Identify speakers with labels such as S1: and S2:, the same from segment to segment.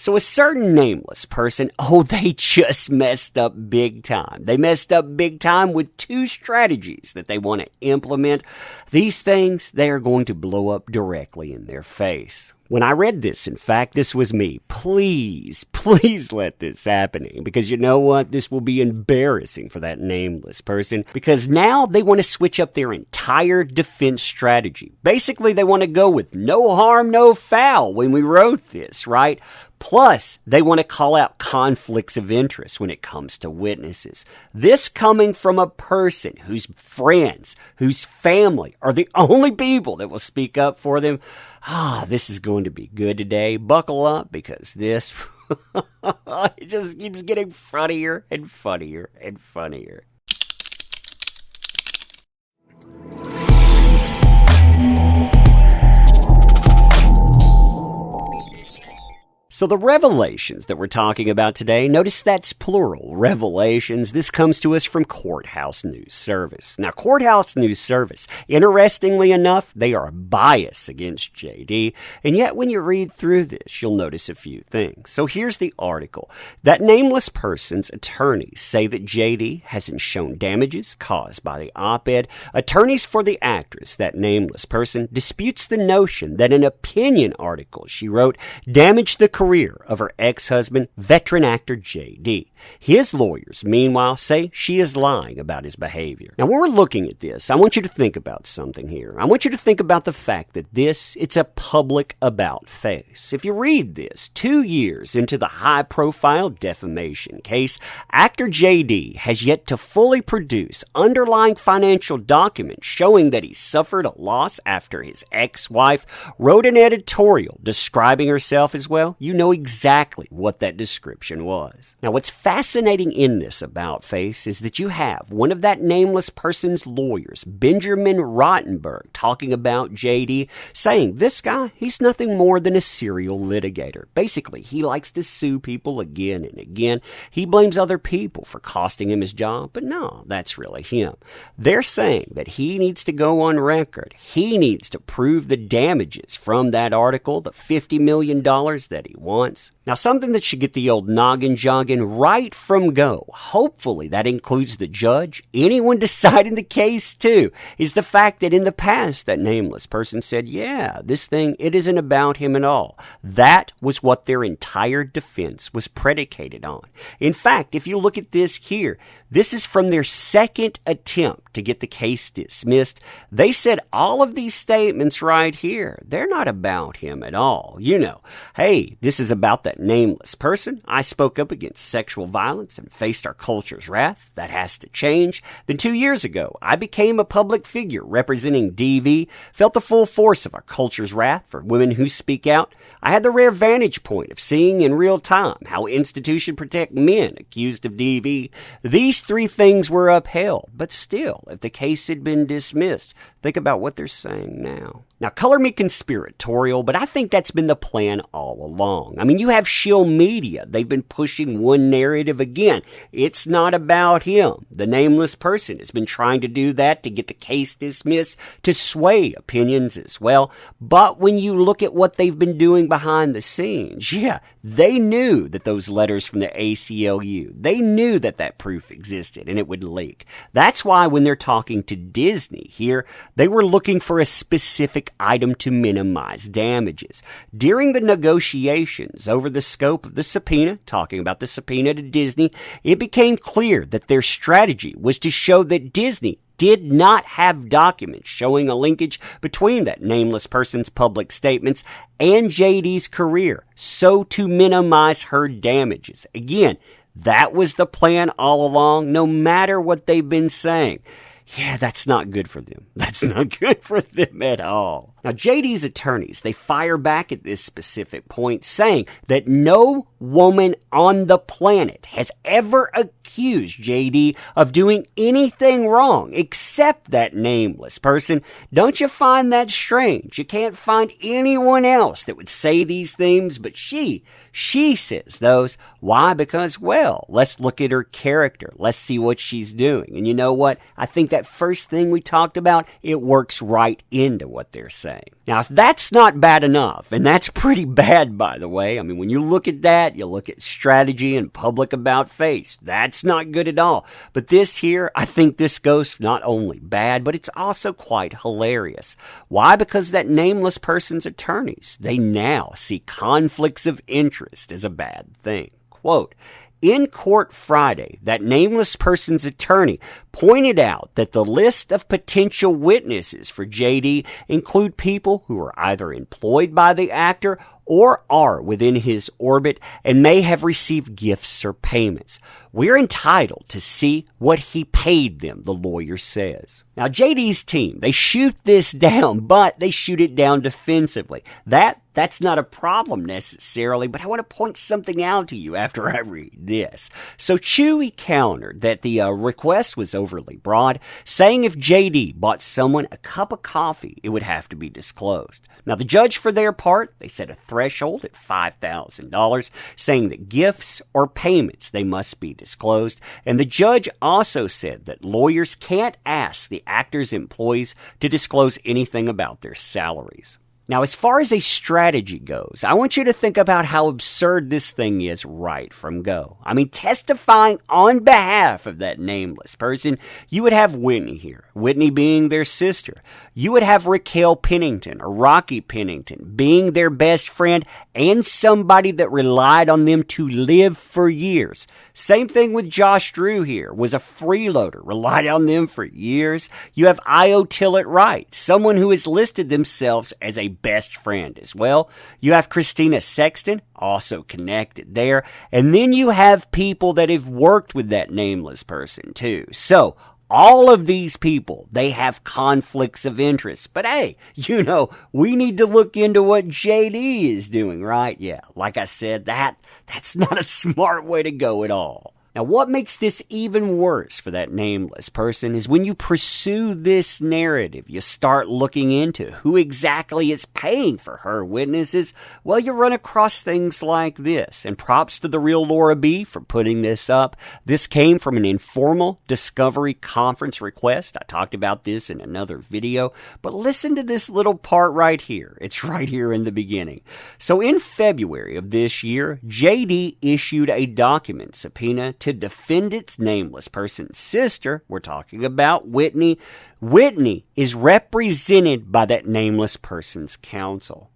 S1: So a certain nameless person, they just messed up big time. They messed up big time with 2 strategies that they want to implement. These things, they are going to blow up directly in their face. When I read this, in fact, this was me. Please let this happen. Because you know what? This will be embarrassing for that nameless person. Because now they want to switch up their entire defense strategy. Basically, they want to go with no harm, no foul when we wrote this, right? Plus, they want to call out conflicts of interest when it comes to witnesses. This coming from a person whose friends, whose family are the only people that will speak up for them. This is going to be good today. Buckle up, because this it just keeps getting funnier and funnier and funnier. So the revelations that we're talking about today, notice that's plural, revelations. This comes to us from Courthouse News Service. Now, Courthouse News Service, interestingly enough, they are biased against JD. And yet when you read through this, you'll notice a few things. So here's the article. That nameless person's attorneys say that JD hasn't shown damages caused by the op-ed. Attorneys for the actress, that nameless person, disputes the notion that an opinion article she wrote damaged the career of her ex-husband, veteran actor J.D. His lawyers, meanwhile, say she is lying about his behavior. Now, when we're looking at this, I want you to think about something here. I want you to think about the fact that it's a public about-face. If you read this, 2 years into the high-profile defamation case, actor J.D. has yet to fully produce underlying financial documents showing that he suffered a loss after his ex-wife wrote an editorial describing herself as, well, you know exactly what that description was. Now, what's fascinating in this about face is that you have one of that nameless person's lawyers, Benjamin Rottenberg, talking about JD, saying this guy, he's nothing more than a serial litigator. Basically, he likes to sue people again and again. He blames other people for costing him his job, but no, that's really him. They're saying that he needs to go on record. He needs to prove the damages from that article, the $50 million that he wants. Now, something that should get the old noggin jogging right from go, hopefully that includes the judge, anyone deciding the case too, is the fact that in the past that nameless person said, yeah, this thing, it isn't about him at all. That was what their entire defense was predicated on. In fact, if you look at this here, this is from their second attempt to get the case dismissed. They said all of these statements right here, they're not about him at all. You know, hey, this is about that nameless person. I spoke up against sexual violence and faced our culture's wrath. That has to change. Then 2 years ago, I became a public figure representing DV, felt the full force of our culture's wrath for women who speak out. I had the rare vantage point of seeing in real time how institutions protect men accused of DV. These 3 things were upheld, but still, if the case had been dismissed, think about what they're saying now. Now, color me conspiratorial, but I think that's been the plan all along. I mean, you have shill media. They've been pushing one narrative again. It's not about him. The nameless person has been trying to do that to get the case dismissed, to sway opinions as well. But when you look at what they've been doing behind the scenes, yeah, they knew that those letters from the ACLU, they knew that that proof existed and it would leak. That's why when they're talking to Disney here, they were looking for a specific item to minimize damages. During the negotiations over the scope of the subpoena, talking about the subpoena to Disney, it became clear that their strategy was to show that Disney did not have documents showing a linkage between that nameless person's public statements and JD's career, so to minimize her damages. Again, that was the plan all along, no matter what they've been saying. Yeah, that's not good for them. That's not good for them at all. Now, JD's attorneys, they fire back at this specific point, saying that no woman on the planet has ever accused JD of doing anything wrong except that nameless person. Don't you find that strange? You can't find anyone else that would say these things, but she says those. Why? Because, well, let's look at her character. Let's see what she's doing. And you know what? I think that first thing we talked about, it works right into what they're saying. Now, if that's not bad enough, and that's pretty bad, by the way, I mean, when you look at that, you look at strategy and public about face. That's not good at all. But this here, I think this goes not only bad, but it's also quite hilarious. Why? Because that nameless person's attorneys, they now see conflicts of interest as a bad thing. Quote, in court Friday, that nameless person's attorney pointed out that the list of potential witnesses for JD include people who are either employed by the actor or are within his orbit and may have received gifts or payments. We're entitled to see what he paid them, the lawyer says. Now, JD's team, they shoot this down, but they shoot it down defensively. That's not a problem necessarily, but I want to point something out to you after I read this. So Chewy countered that the request was overly broad, saying if JD bought someone a cup of coffee, it would have to be disclosed. Now, the judge, for their part, they set a threshold at $5,000, saying that gifts or payments, they must be disclosed. And the judge also said that lawyers can't ask the actor's employees to disclose anything about their salaries. Now, as far as a strategy goes, I want you to think about how absurd this thing is right from go. I mean, testifying on behalf of that nameless person, you would have Whitney here, Whitney being their sister. You would have Raquel Pennington or Rocky Pennington being their best friend and somebody that relied on them to live for years. Same thing with Josh Drew here, was a freeloader, relied on them for years. You have Io Tillett Wright, someone who has listed themselves as a best friend as well. You have Christina Sexton, also connected there. And then you have people that have worked with that nameless person too. So all of these people, they have conflicts of interest. But hey, we need to look into what JD is doing, right? Yeah, like I said, that's not a smart way to go at all. Now, what makes this even worse for that nameless person is when you pursue this narrative, you start looking into who exactly is paying for her witnesses, well, you run across things like this. And props to the real Laura B for putting this up. This came from an informal discovery conference request. I talked about this in another video, but listen to this little part right here. It's right here in the beginning. So in February of this year, JD issued a document subpoena to defendant's nameless person's sister. We're talking about Whitney. Whitney is represented by that nameless person's counsel.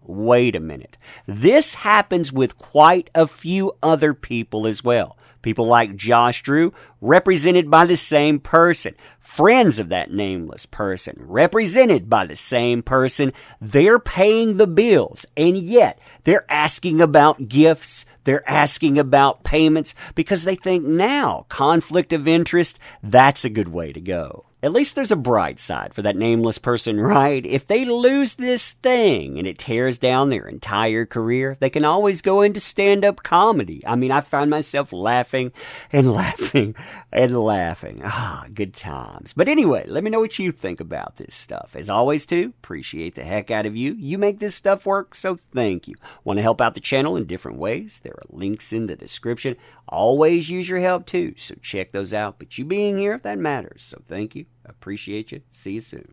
S1: Wait a minute. This happens with quite a few other people as well. People like Josh Drew, represented by the same person. Friends of that nameless person, represented by the same person. They're paying the bills, and yet they're asking about gifts. They're asking about payments because they think now conflict of interest, that's a good way to go. At least there's a bright side for that nameless person, right? If they lose this thing and it tears down their entire career, they can always go into stand-up comedy. I mean, I found myself laughing and laughing and laughing. Good times. But anyway, let me know what you think about this stuff. As always, too, appreciate the heck out of you. You make this stuff work, so thank you. Want to help out the channel in different ways? There are links in the description. Always use your help, too, so check those out. But you being here, that matters. So thank you. Appreciate you. See you soon.